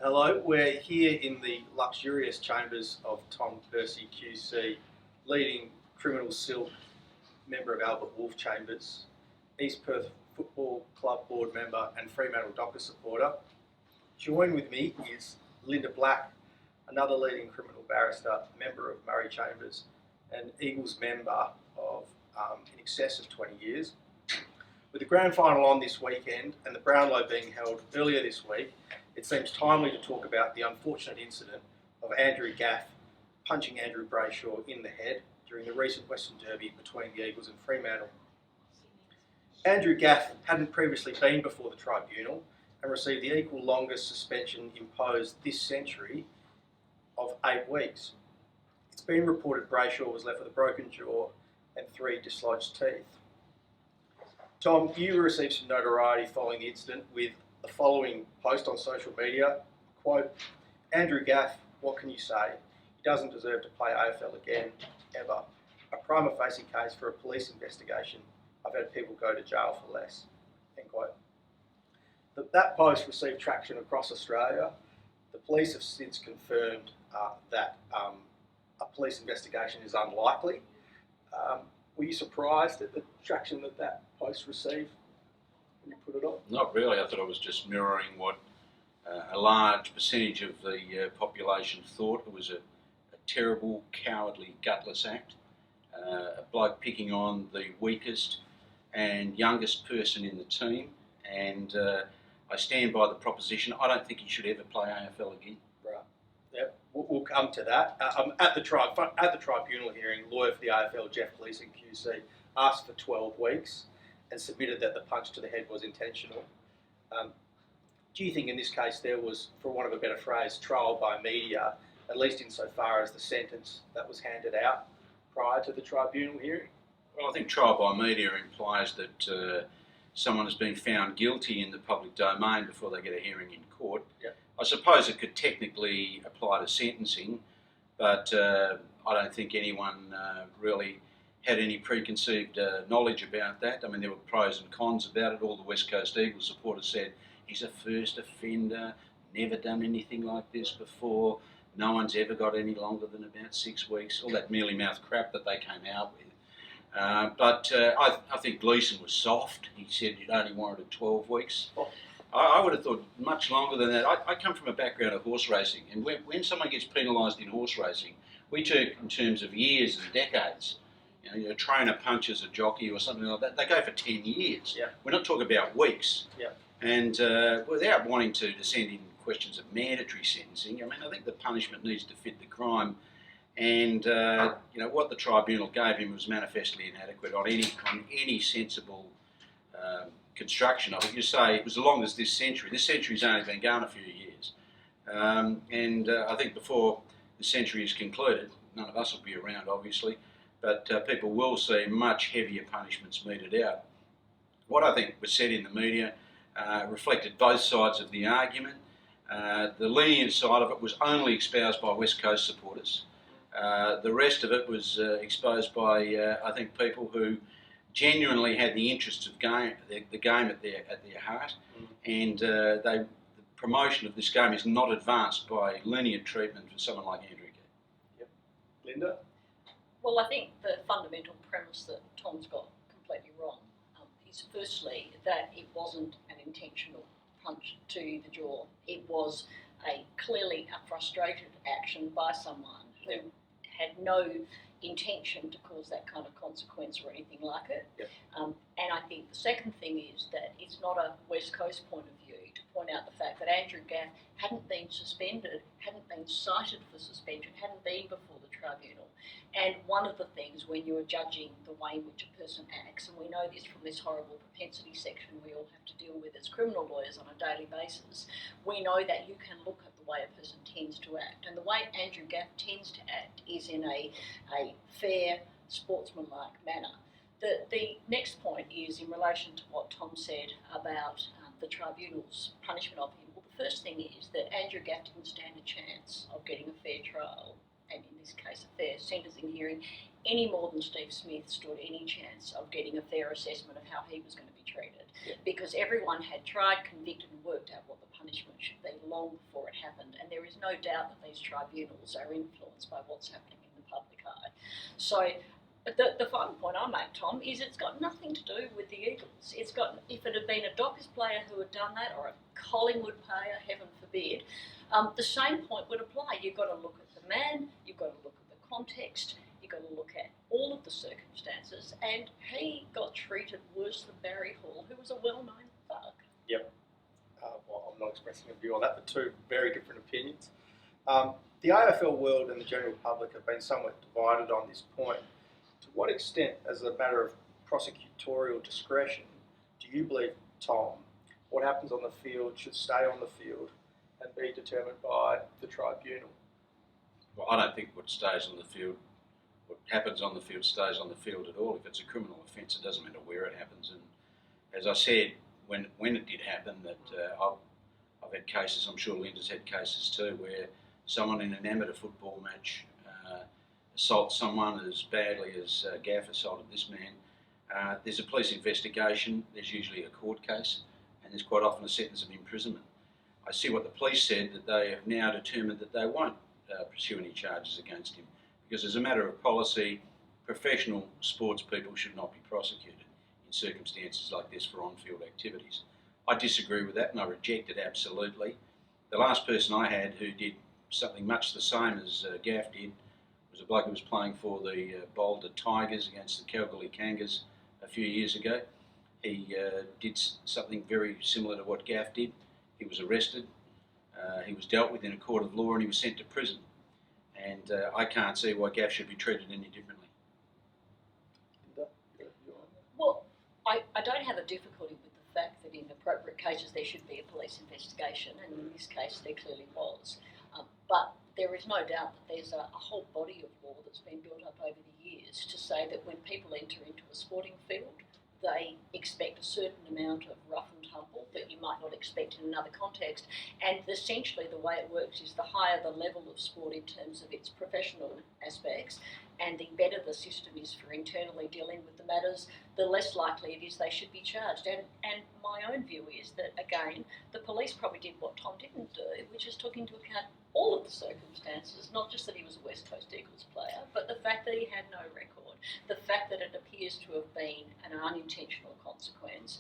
Hello, we're here in the luxurious chambers of Tom Percy QC, leading criminal silk member of Albert Wolf Chambers, East Perth Football Club board member and Fremantle Dockers supporter. Joined with me is Linda Black, another leading criminal barrister, member of Murray Chambers, and Eagles member of in excess of 20 years. With the grand final on this weekend and the Brownlow being held earlier this week, it seems timely to talk about the unfortunate incident of Andrew Gaff punching Andrew Brayshaw in the head during the recent Western Derby between the Eagles and Fremantle. Andrew Gaff hadn't previously been before the Tribunal and received the equal longest suspension imposed this century of 8 weeks. It's been reported Brayshaw was left with a broken jaw and 3 dislodged teeth. Tom, you received some notoriety following the incident with the following post on social media, quote, "Andrew Gaff, what can you say? He doesn't deserve to play AFL again, ever. A prima facie case for a police investigation. I've had people go to jail for less," end quote. That post received traction across Australia. The police have since confirmed that a police investigation is unlikely. Were you surprised at the traction that post received when you put it up? Not really. I thought it was just mirroring what a large percentage of the population thought. It was a terrible, cowardly, gutless act. A bloke picking on the weakest and youngest person in the team. And I stand by the proposition. I don't think he should ever play AFL again. Right. Yep. We'll come to that. At the tribunal hearing, lawyer for the AFL, Jeff Gleeson QC, asked for 12 weeks and submitted that the punch to the head was intentional. Do you think in this case there was, for want of a better phrase, trial by media, at least insofar as the sentence that was handed out prior to the tribunal hearing? Well, I think trial by media implies that someone has been found guilty in the public domain before they get a hearing in court. Yep. I suppose it could technically apply to sentencing, but I don't think anyone really had any preconceived knowledge about that. I mean, there were pros and cons about it. All the West Coast Eagles supporters said, he's a first offender, never done anything like this before, no one's ever got any longer than about 6 weeks, all that mealy-mouthed crap that they came out with. But I think Gleeson was soft. He said it only warranted 12 weeks. I would have thought much longer than that. I come from a background of horse racing, and when someone gets penalised in horse racing, we talk in terms of years and decades. You know, a trainer punches a jockey or something like that, they go for 10 years. Yeah. We're not talking about weeks. Yeah. And without wanting to descend in questions of mandatory sentencing, I mean, I think the punishment needs to fit the crime. And what the tribunal gave him was manifestly inadequate on any sensible construction of it. You say it was the longest this century. This century's only been going a few years. I think before the century is concluded, none of us will be around, obviously, but people will see much heavier punishments meted out. What I think was said in the media reflected both sides of the argument. The lenient side of it was only espoused by West Coast supporters. The rest of it was exposed by, I think, people who genuinely had the interests of the game at their heart, and the promotion of this game is not advanced by lenient treatment for someone like Andrew Gaff. Yep. Linda? Well, I think the fundamental premise that Tom's got completely wrong is firstly that it wasn't an intentional punch to the jaw. It was clearly a frustrated action by someone who had no intention to cause that kind of consequence or anything like it. Yep. And I think the second thing is that it's not a West Coast point of view to point out the fact that Andrew Gaff hadn't been suspended, hadn't been cited for suspension, hadn't been before the tribunal. And one of the things when you're judging the way in which a person acts, and we know this from this horrible propensity section we all have to deal with as criminal lawyers on a daily basis, we know that you can look at the way a person tends to act. And the way Andrew Gaff tends to act is in a fair, sportsmanlike manner. The next point is in relation to what Tom said about the tribunal's punishment of him. Well, the first thing is that Andrew Gaff didn't stand a chance of getting a fair trial, and in this case a fair sentencing hearing, any more than Steve Smith stood any chance of getting a fair assessment of how he was going to be treated. Yeah. Because everyone had tried, convicted and worked out what the punishment should be. long before it happened, and there is no doubt that these tribunals are influenced by what's happening in the public eye. So the final point I make, Tom, is it's got nothing to do with the Eagles. It's got, if it had been a Dockers player who had done that, or a Collingwood player, heaven forbid, the same point would apply. You've got to look at the man, you've got to look at the context, you've got to look at all of the circumstances, and he got treated worse than Barry Hall, who was a well-known thug. Yep. Well, I'm not expressing a view on that, but two very different opinions. The AFL world and the general public have been somewhat divided on this point. To what extent, as a matter of prosecutorial discretion, do you believe, Tom, what happens on the field should stay on the field and be determined by the tribunal? Well, I don't think what stays on the field, what happens on the field stays on the field at all. If it's a criminal offence, it doesn't matter where it happens. And as I said, when it did happen, that I've had cases, I'm sure Linda's had cases too, where someone in an amateur football match assaults someone as badly as Gaff assaulted this man. There's a police investigation, there's usually a court case, and there's quite often a sentence of imprisonment. I see what the police said, that they have now determined that they won't pursue any charges against him, because as a matter of policy, professional sports people should not be prosecuted in circumstances like this for on-field activities. I disagree with that and I reject it absolutely. The last person I had who did something much the same as Gaff did was a bloke who was playing for the Boulder Tigers against the Kalgoorlie Kangas a few years ago. He did something very similar to what Gaff did. He was arrested, he was dealt with in a court of law, and he was sent to prison. And I can't see why Gaff should be treated any differently. Well, I don't have a difficulty with the fact that in appropriate cases there should be a police investigation, and in this case there clearly was. But there is no doubt that there's a whole body of law that's been built up over the years to say that when people enter into a sporting field, they expect a certain amount of rough and tumble that you might not expect in another context. And essentially the way it works is the higher the level of sport in terms of its professional aspects, and the better the system is for internally dealing with the matters, the less likely it is they should be charged. And my own view is that, again, the police probably did what Tom didn't do, which is took into account all of the circumstances, not just that he was a West Coast Eagles player, but the fact that he had no record, the fact that it appears to have been an unintentional consequence,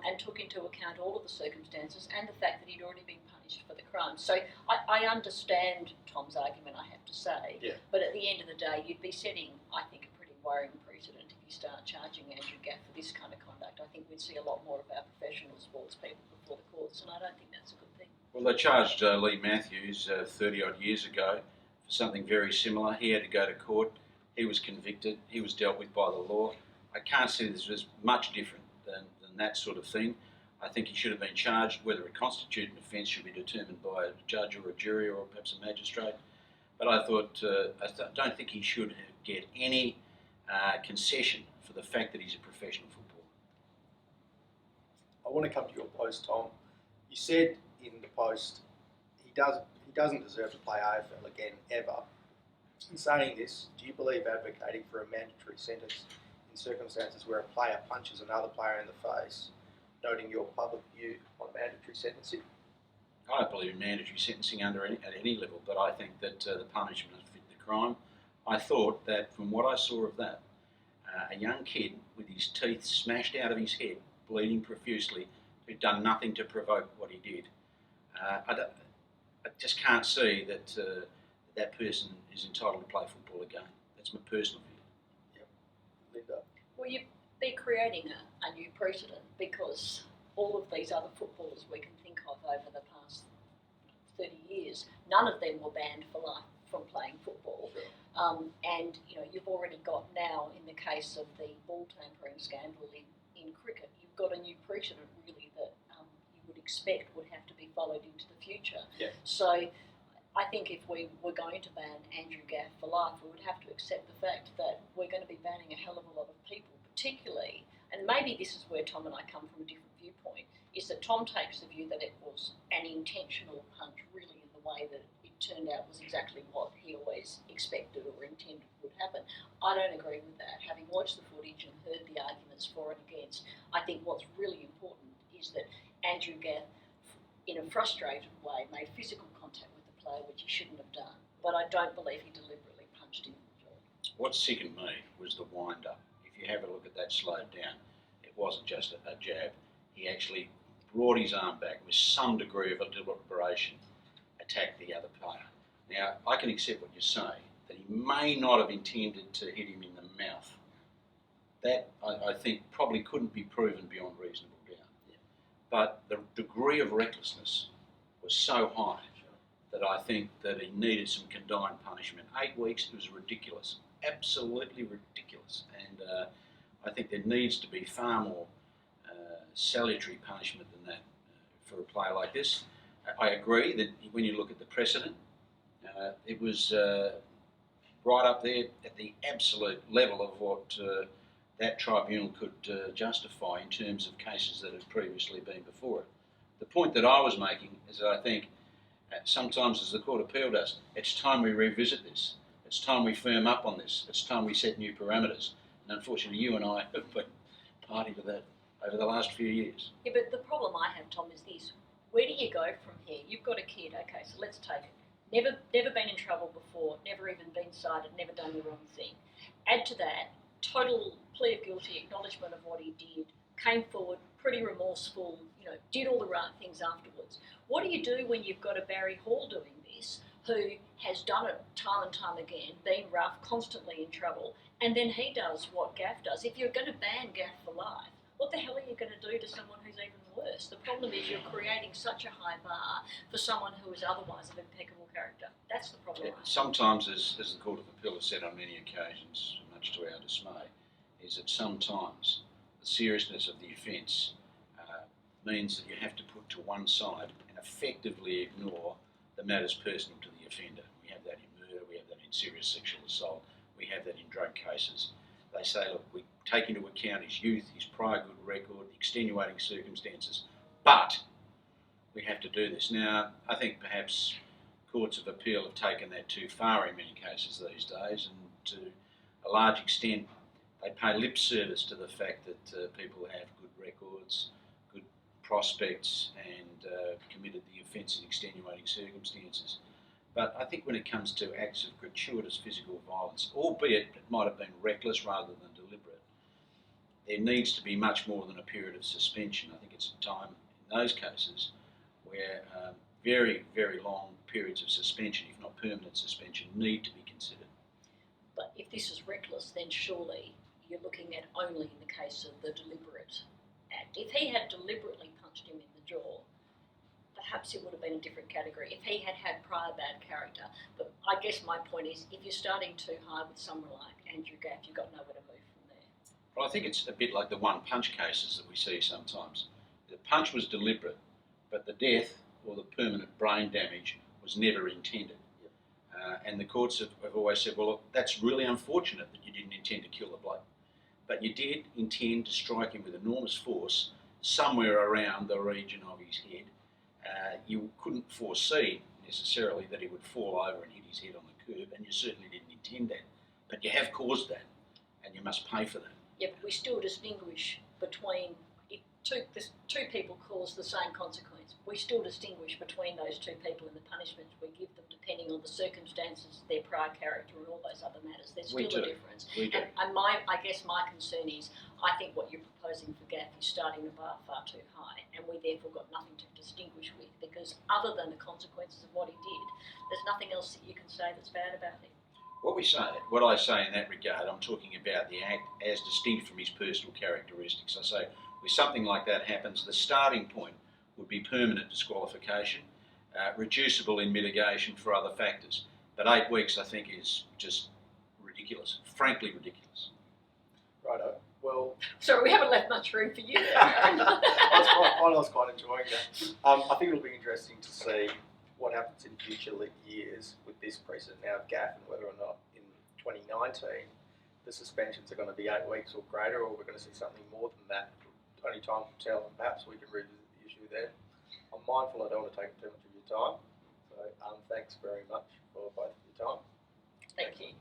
and took into account all of the circumstances and the fact that he'd already been punished for the crime. So I understand Tom's argument, I have to say, but at the end of the day, you'd be setting, I think, a pretty worrying precedent if you start charging Andrew Gaff for this kind of conduct. I think we'd see a lot more of our professional sports people before the courts, and I don't think that's a good thing. Well, they charged Lee Matthews 30-odd years ago for something very similar. He had to go to court. He was convicted. He was dealt with by the law. I can't see this as much different than that sort of thing. I think he should have been charged. Whether it constituted an offence should be determined by a judge or a jury or perhaps a magistrate. But I don't think he should get any concession for the fact that he's a professional footballer. I want to come to your post, Tom. You said in the post he doesn't deserve to play AFL again ever. In saying this, do you believe advocating for a mandatory sentence in circumstances where a player punches another player in the face, noting your public view on mandatory sentencing? I don't believe in mandatory sentencing at any level, but I think that the punishment has fit the crime. I thought that from what I saw of that, a young kid with his teeth smashed out of his head, bleeding profusely, who'd done nothing to provoke what he did, I just can't see that that person is entitled to play football again. That's my personal view. Yep. Linda? Well, you'd be creating a new precedent, because all of these other footballers we can think of over the past 30 years, none of them were banned for life from playing football. Sure. And you've already got now, in the case of the ball tampering scandal in cricket, you've got a new precedent really that you would expect would have to be followed into the future. Yeah. So I think if we were going to ban Andrew Gaff for life, we would have to accept the fact that we're going to be banning a hell of a lot of people, particularly, and maybe this is where Tom and I come from a different viewpoint, is that Tom takes the view that it was an intentional punch, really, in the way that it turned out was exactly what he always expected or intended would happen. I don't agree with that. Having watched the footage and heard the arguments for and against, I think what's really important is that Andrew Gaff in a frustrated way, made physical contact with the player, which he shouldn't have done. But I don't believe he deliberately punched him in the jaw. What sickened me was the wind-up. If you have a look at that slowed down, it wasn't just a jab. He actually brought his arm back with some degree of a deliberation, attacked the other player. Now, I can accept what you're saying, that he may not have intended to hit him in the mouth. That, I think, probably couldn't be proven beyond reasonable doubt. Yeah. But the degree of recklessness was so high that I think that he needed some condign punishment. 8 weeks was ridiculous, absolutely ridiculous. And I think there needs to be far more salutary punishment than that for a player like this. I agree that when you look at the precedent, it was right up there at the absolute level of what that tribunal could justify in terms of cases that had previously been before it. The point that I was making is that I think sometimes, as the Court of Appeal does, it's time we revisit this. It's time we firm up on this. It's time we set new parameters. And unfortunately, you and I have been party to that over the last few years. Yeah, but the problem I have, Tom, is this. Where do you go from here? You've got a kid, okay, so let's take it. Never been in trouble before, never even been cited, never done the wrong thing. Add to that, total plea of guilty, acknowledgement of what he did, came forward, pretty remorseful, did all the right things afterwards. What do you do when you've got a Barry Hall doing this, who has done it time and time again, been rough, constantly in trouble, and then he does what Gaff does? If you're going to ban Gaff for life, what the hell are you going to do to someone who's even worse? The problem is you're creating such a high bar for someone who is otherwise of impeccable character. That's the problem. Sometimes, as the Court of Appeal has said on many occasions, much to our dismay, is that sometimes the seriousness of the offence means that you have to put to one side and effectively ignore the matters personal to the offender. We have that in murder, we have that in serious sexual assault, we have that in drug cases. They say, look, we take into account his youth, his prior good record, the extenuating circumstances, but we have to do this. Now, I think perhaps courts of appeal have taken that too far in many cases these days, and to a large extent they pay lip service to the fact that people have good records, good prospects, and committed the offence in extenuating circumstances. But I think when it comes to acts of gratuitous physical violence, albeit it might have been reckless rather than deliberate, there needs to be much more than a period of suspension. I think it's a time in those cases where very, very long periods of suspension, if not permanent suspension, need to be considered. But if this is reckless, then surely you're looking at only in the case of the deliberate act. If he had deliberately punched him in the jaw, perhaps it would have been a different category if he had had prior bad character. But I guess my point is, if you're starting too high with someone like Andrew Gaff, you've got nowhere to move from there. Well, I think it's a bit like the one-punch cases that we see sometimes. The punch was deliberate, but the death or the permanent brain damage was never intended. And the courts have always said, well, look, that's really unfortunate that you didn't intend to kill the bloke. But you did intend to strike him with enormous force somewhere around the region of his head. You couldn't foresee necessarily that he would fall over and hit his head on the curb, and you certainly didn't intend that. But you have caused that, and you must pay for that. Yeah, but we still distinguish between if two people cause the same consequence. We still distinguish between those two people and the punishments we give them depending on the circumstances, their prior character and all those other matters. There's still a difference. We do. And I guess my concern is I think what you're proposing for Gaff is starting the bar far too high, and we therefore got nothing to distinguish with, because other than the consequences of what he did, there's nothing else that you can say that's bad about him. What I say in that regard, I'm talking about the act as distinct from his personal characteristics. I say, if something like that happens, the starting point would be permanent disqualification, reducible in mitigation for other factors. But 8 weeks, I think, is just ridiculous, frankly ridiculous. Righto. Well, sorry, we haven't left much room for you. I was quite enjoying that. I think it'll be interesting to see what happens in future years with this precedent now of Gaff, and whether or not in 2019 the suspensions are going to be 8 weeks or greater, or we're going to see something more than that. Only time will tell, and perhaps we can revisit the issue then. I'm mindful I don't want to take too much of your time, so thanks very much for both of your time. Thank you.